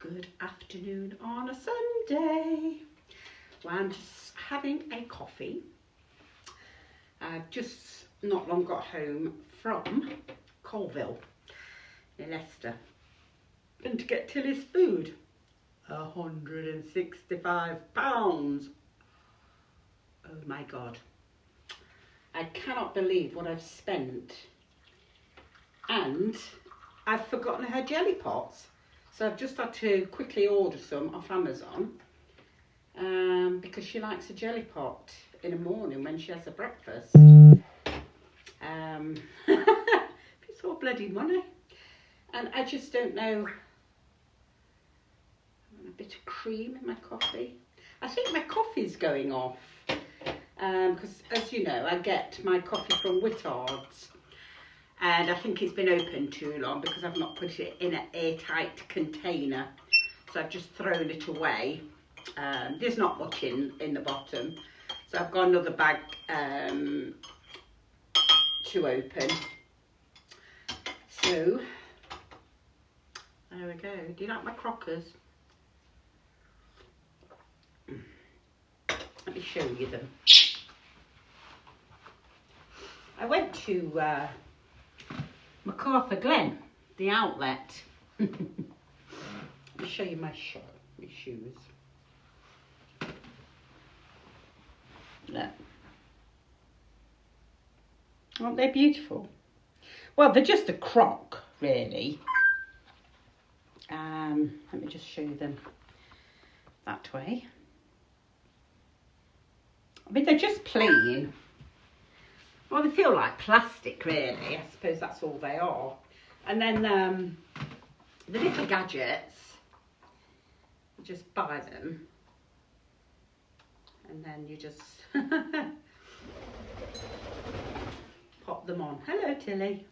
Good afternoon on a Sunday. Well, I'm just having a coffee. I've just not long got home from Colville in Leicester. And to get Tilly's food, £165. Oh my God. I cannot believe what I've spent. And I've forgotten her jelly pots. So I've just had to quickly order some off Amazon because she likes a jelly pot in the morning when she has her breakfast. It's all bloody money. And I just don't know. A bit of cream in my coffee. I think my coffee's going off because, as you know, I get my coffee from Whittard's. And I think it's been open too long because I've not put it in an airtight container. So I've just thrown it away. There's not much in the bottom. So I've got another bag to open. So, there we go. Do you like my crockers? Let me show you them. I went to Macarthur Glen, the outlet. Let me show you my shoes. Look. Aren't they beautiful? Well, they're just a croc, really. Let me just show you them that way. I mean, they're just plain. Well, they feel like plastic, really. I suppose that's all they are. And then the little gadgets, you just buy them. And then you just pop them on. Hello, Tilly.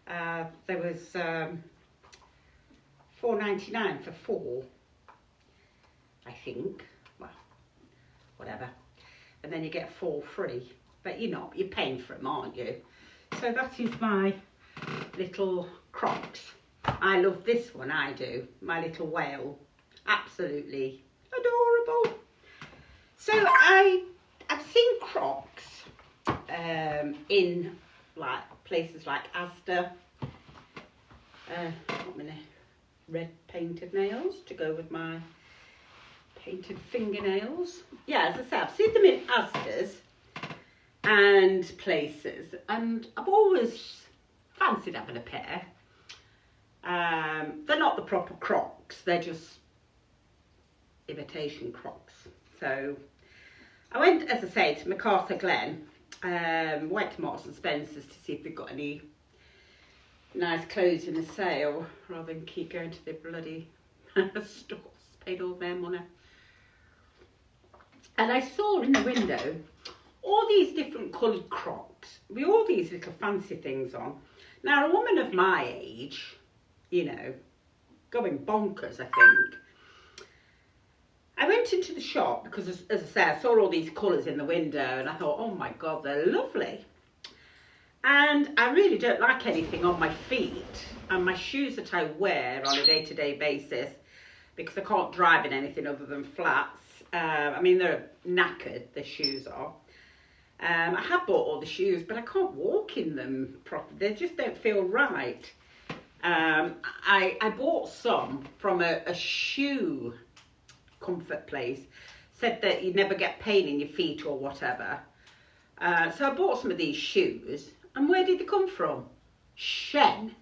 There was £4.99 for 4, I think. Well, whatever. And then you get 4 free. But you're not, you're paying for them, aren't you? So that is my little Crocs. I love this one, I do. My little whale. Absolutely adorable. So I've seen Crocs in like places like Asda. Red painted nails to go with my painted fingernails. Yeah, as I say, I've seen them in Asda's and places, and I've always fancied having a pair. They're not the proper Crocs, they're just imitation Crocs. So I went, as I say, to Macarthur Glen, went to Marks and Spencer's to see if they've got any nice clothes in the sale, rather than keep going to the bloody stores, paid all their money. And I saw in the window all these different coloured Crocs with all these little fancy things on. Now, a woman of my age, you know, going bonkers, I think. I went into the shop because, as I say, I saw all these colours in the window and I thought, oh my God, they're lovely. And I really don't like anything on my feet and my shoes that I wear on a day-to-day basis because I can't drive in anything other than flats. I mean, they're knackered, the shoes are. I have bought all the shoes, but I can't walk in them properly. They just don't feel right. I bought some from a shoe comfort place. Said that you'd never get pain in your feet or whatever. So I bought some of these shoes. And where did they come from? Shein.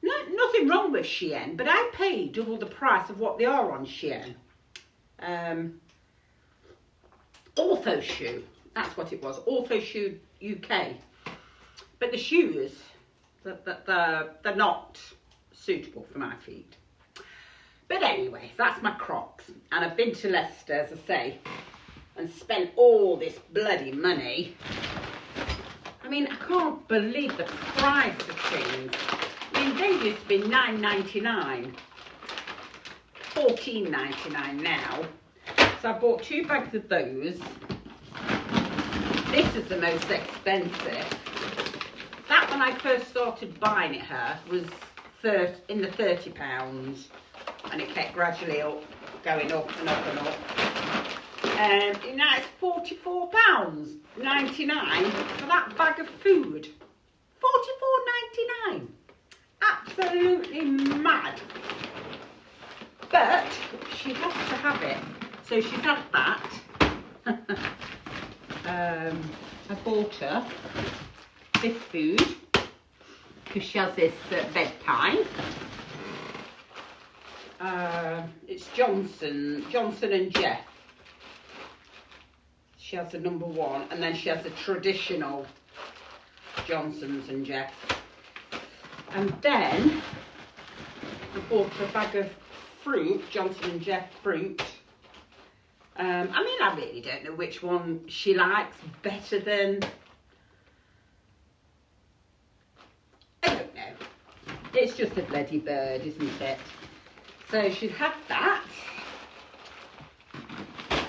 No, nothing wrong with Shein, but I paid double the price of what they are on Shein. Ortho Shoe. That's what it was, Ortho Shoe UK. But the shoes, they're not suitable for my feet. But anyway, that's my Crocs. And I've been to Leicester, as I say, and spent all this bloody money. I mean, I can't believe the price of things. I mean, they used to be £9.99, £14.99 now. So I bought 2 bags of those. This is the most expensive. That, when I first started buying it her, was in the £30. and it kept gradually up, going up and up and up. Now it's £44.99 for that bag of food. £44.99. Absolutely mad. But she has to have it. So she's had that. I bought her this food because she has this at bedtime. It's Johnson and Jeff. She has the number 1, and then she has the traditional Johnson's and Jeff. And then I bought her a bag of fruit, Johnson and Jeff fruit. I mean, I really don't know which one she likes better than. I don't know. It's just a bloody bird, isn't it? So she's had that.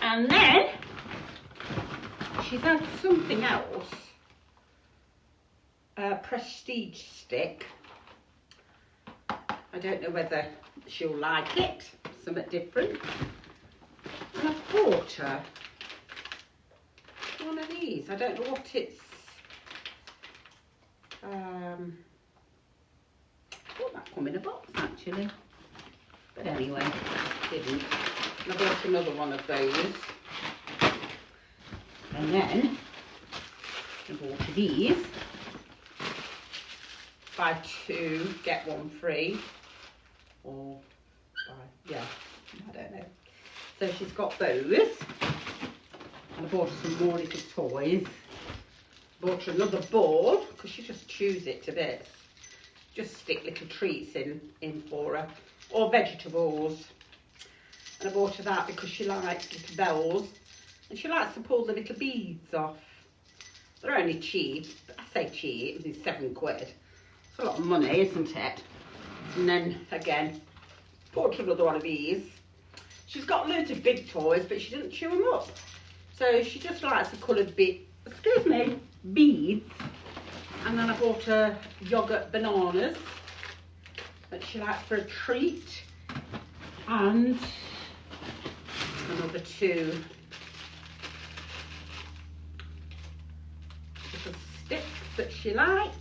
And then she's had something else. A Prestige stick. I don't know whether she'll like it. Something different. And I've bought her one of these. I don't know what it's. Thought that come in a box actually. But anyway, didn't. And I bought another one of those. And then I bought these. Buy 2, get 1 free. Or yeah, I don't know. So she's got those. And I bought her some more little toys. Bought her another ball because she just chews it to bits. Just stick little treats in for her. Or vegetables. And I bought her that because she likes little bells. And she likes to pull the little beads off. They're only cheap. I say cheap, it's £7. It's a lot of money, isn't it? And then again, bought her another one of these. She's got loads of big toys, but she doesn't chew them up. So she just likes the coloured beads. And then I bought her yoghurt bananas that she likes for a treat. And another 2 little sticks that she likes.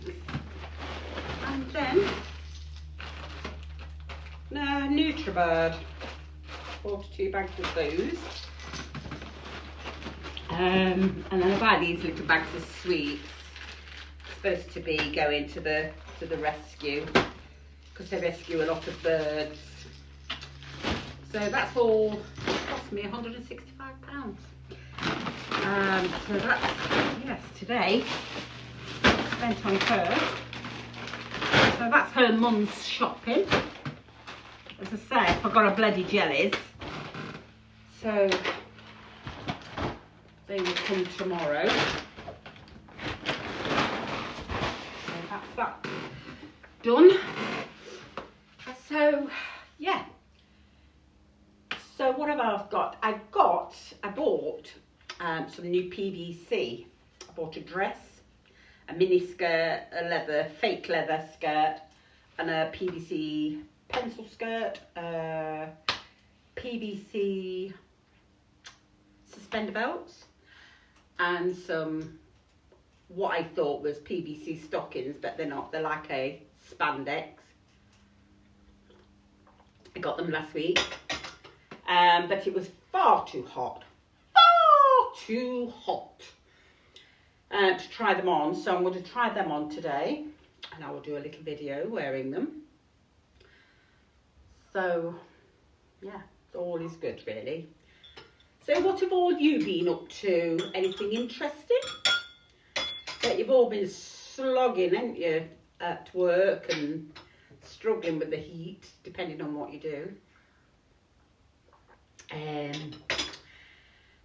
And then Nutribird. Bought 2 bags of those. And then I buy these little bags of sweets. Supposed to be going to the rescue because they rescue a lot of birds. So that's all cost me £165. So that's, yes, today spent on her. So that's her mum's shopping. As I say, I forgot her bloody jellies. So they will come tomorrow. So that's that done. So yeah. So what have I got? I bought some new PVC. I bought a dress, a mini skirt, a fake leather skirt, and a PVC pencil skirt, PVC suspender belts, and some what I thought was PVC stockings, but they're not. They're like a spandex. I got them last week, but it was far too hot to try them on. So I'm going to try them on today, and I will do a little video wearing them. So yeah, all is good really. So what have all you been up to? Anything interesting? Bet you've all been slogging, haven't you, at work and struggling with the heat, depending on what you do. And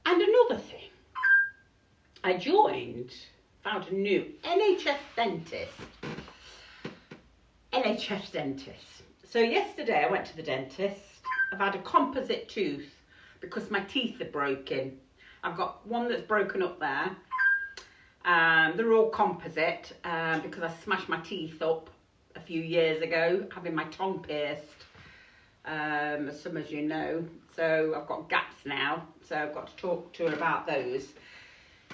another thing, I found a new NHS dentist. So yesterday I went to the dentist. I've had a composite tooth because my teeth are broken. I've got one that's broken up there. They're all composite because I smashed my teeth up a few years ago, having my tongue pierced. as some as you know. So I've got gaps now, so I've got to talk to her about those.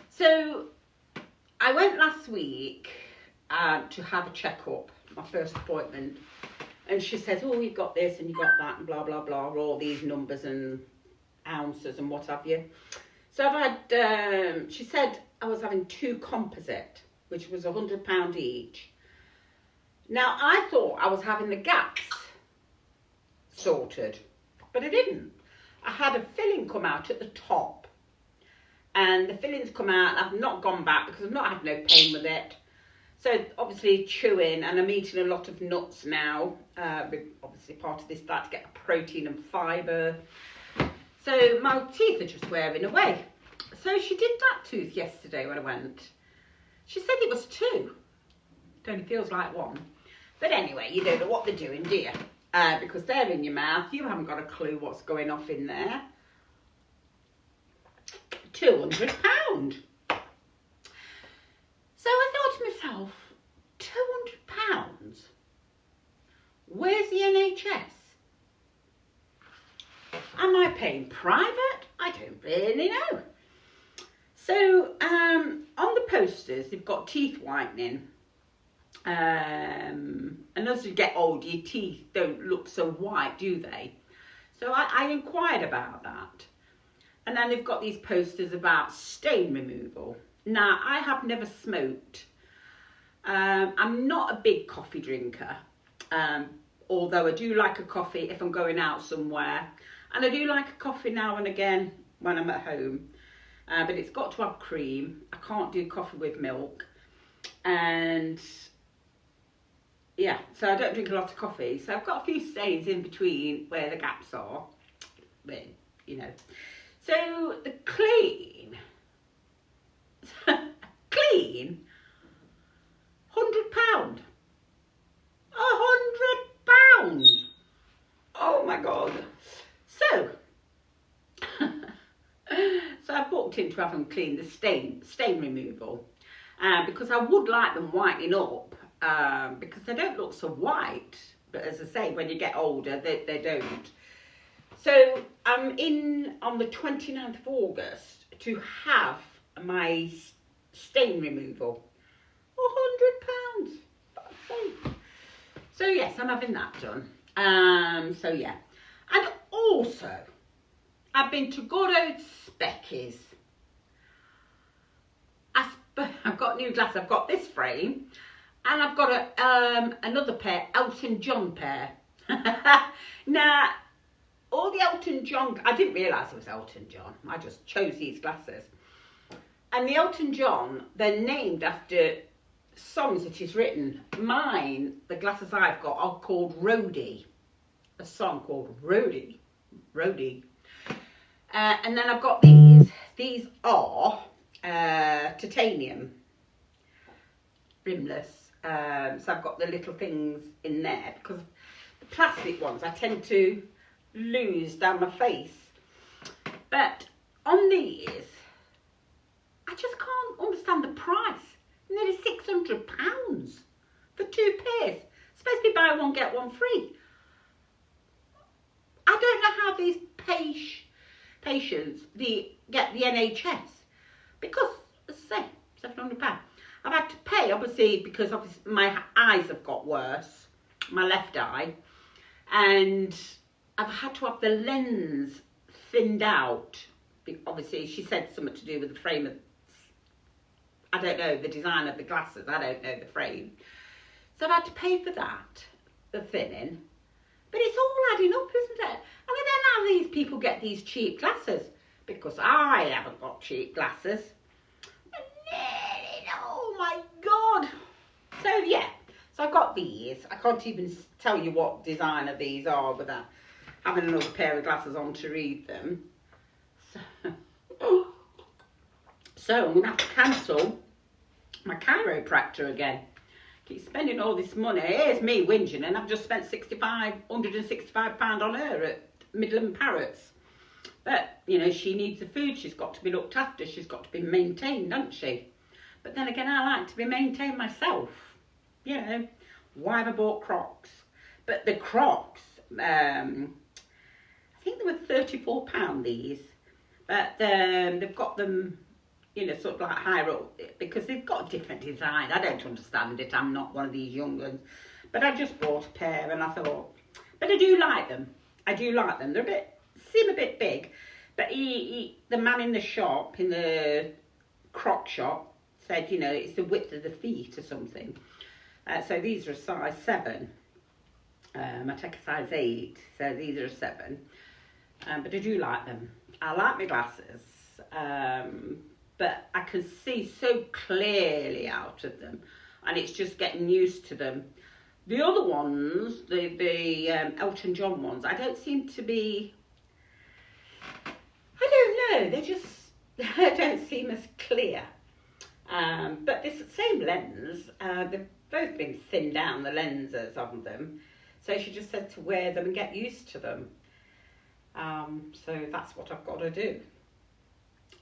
So I went last week to have a checkup, my first appointment, and she says, oh, you've got this and you've got that and blah, blah, blah, all these numbers and ounces and what have you. So I've had, she said I was having 2 composite, which was £100 each. Now, I thought I was having the gaps sorted, but I didn't. I had a filling come out at the top, and the fillings come out, and I've not gone back because I've not had no pain with it. So obviously chewing, and I'm eating a lot of nuts now, obviously part of this diet to get protein and fibre. So my teeth are just wearing away. So she did that tooth yesterday when I went. She said it was 2. It only feels like 1. But anyway, you don't know what they're doing, do you? Because they're in your mouth. You haven't got a clue what's going off in there. £200. So I thought to myself, £200? Where's the NHS? Am I paying private? I don't really know. So on the posters, they've got teeth whitening. And as you get older, your teeth don't look so white, do they? So I inquired about that. And then they've got these posters about stain removal. Now, I have never smoked. I'm not a big coffee drinker. Although I do like a coffee if I'm going out somewhere. And I do like a coffee now and again when I'm at home. But it's got to have cream. I can't do coffee with milk. And yeah, so I don't drink a lot of coffee. So I've got a few stains in between where the gaps are. But, you know. So the clean, £100. £100. Oh my God. So, so I booked in to have them clean the stain removal. Because I would like them whitening up. Because they don't look so white. But as I say, when you get older, they don't. So I'm in on the 29th of August to have my stain removal. £100. So yes, I'm having that done. So yeah. And also, I've been to good old Specky's. I've got new glasses. I've got this frame. And I've got another pair, Elton John pair. Now, all the Elton John, I didn't realise it was Elton John. I just chose these glasses. And the Elton John, they're named after songs that he's written. Mine, the glasses I've got, are called Roadie. A song called Roadie. Roadie. And then I've got these. These are titanium. Rimless. So I've got the little things in there. Because the plastic ones, I tend to lose down my face. But on these, I just can't understand the price. Nearly £600 for 2 pairs. Supposed to be buy one get one free. I don't know how these patients get the NHS, because as I say, £700. I've had to pay, obviously, because obviously my eyes have got worse, my left eye, and I've had to have the lens thinned out. Obviously, she said something to do with the frame of, I don't know, the design of the glasses. I don't know the frame. So I've had to pay for that, the thinning. But it's all adding up, isn't it? And I don't know how these people get these cheap glasses, because I haven't got cheap glasses. Oh my God. So yeah, so I've got these. I can't even tell you what design of these are without having another pair of glasses on to read them. So I'm going to have to cancel my chiropractor again. Keep spending all this money. Here's me whinging, and I've just spent £165 on her at Midland Parrots. But, you know, she needs the food. She's got to be looked after. She's got to be maintained, doesn't she? But then again, I like to be maintained myself. You know, why have I bought Crocs? But the Crocs, £34 these, but they've got them, you know, sort of like higher up, because they've got different designs. I don't understand it, I'm not one of these young ones, but I just bought a pair and I thought, but I do like them. I do like them. They're seem a bit big, but the man in the shop, in the croc shop, said, you know, it's the width of the feet or something. So these are a size 7. I take a size 8, so these are a 7. But I do like them. I like my glasses, but I can see so clearly out of them, and it's just getting used to them. The other ones, the Elton John ones, I don't seem to be, I don't know, they just don't seem as clear. But this same lens, they've both been thinned down, the lenses of them. So she just said to wear them and get used to them. So that's what I've got to do.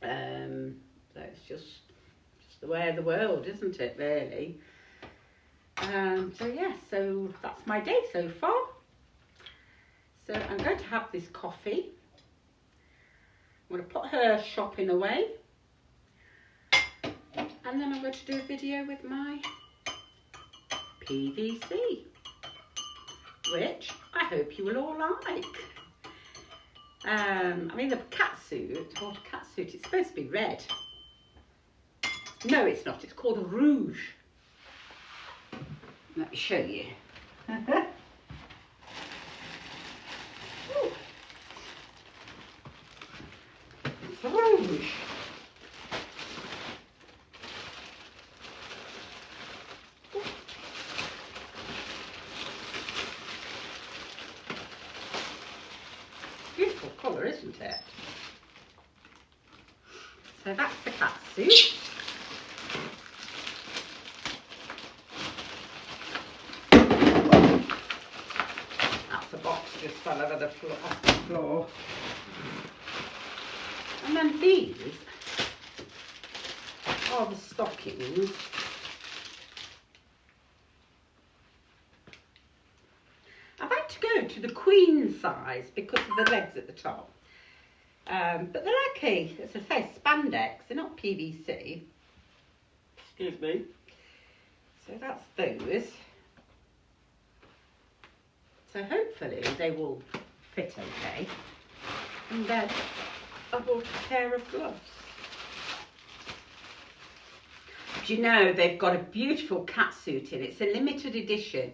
So it's just the way of the world, isn't it, really? So yeah, so that's my day so far. So I'm going to have this coffee. I'm going to put her shopping away. And then I'm going to do a video with my PVC, which I hope you will all like. I mean, the cat suit, I bought a cat suit, it's supposed to be red. No, it's not, it's called a rouge. Let me show you. It's a rouge. Beautiful colour, isn't it? So that's the cat suit. That's the box just fell over the floor, off the floor. And then these are the stockings. I've had to go to the queen size because of the legs at the top. But they're okay, as I say, spandex, they're not PVC. Excuse me. So that's those. So hopefully they will fit okay. And then I bought a pair of gloves. Do you know they've got a beautiful cat suit in? It's a limited edition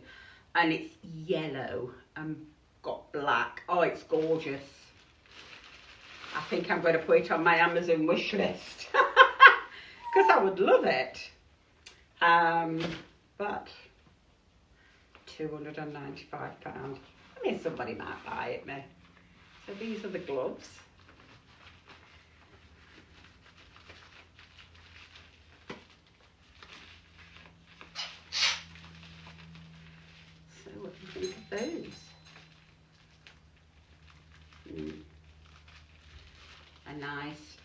and it's yellow and got black. Oh, it's gorgeous. I think I'm going to put it on my Amazon wish list because I would love it. But £295. I mean, somebody might buy it, me. So these are the gloves. So what do you think of those? A nice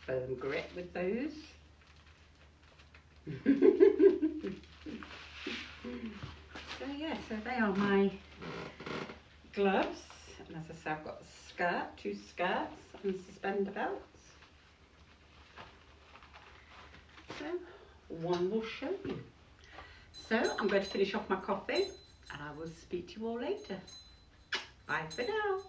firm grip with those. So yeah, so they are my gloves, and as I say, I've got a skirt, 2 skirts and suspender belts. So one will show you. So I'm going to finish off my coffee and I will speak to you all later. Bye for now.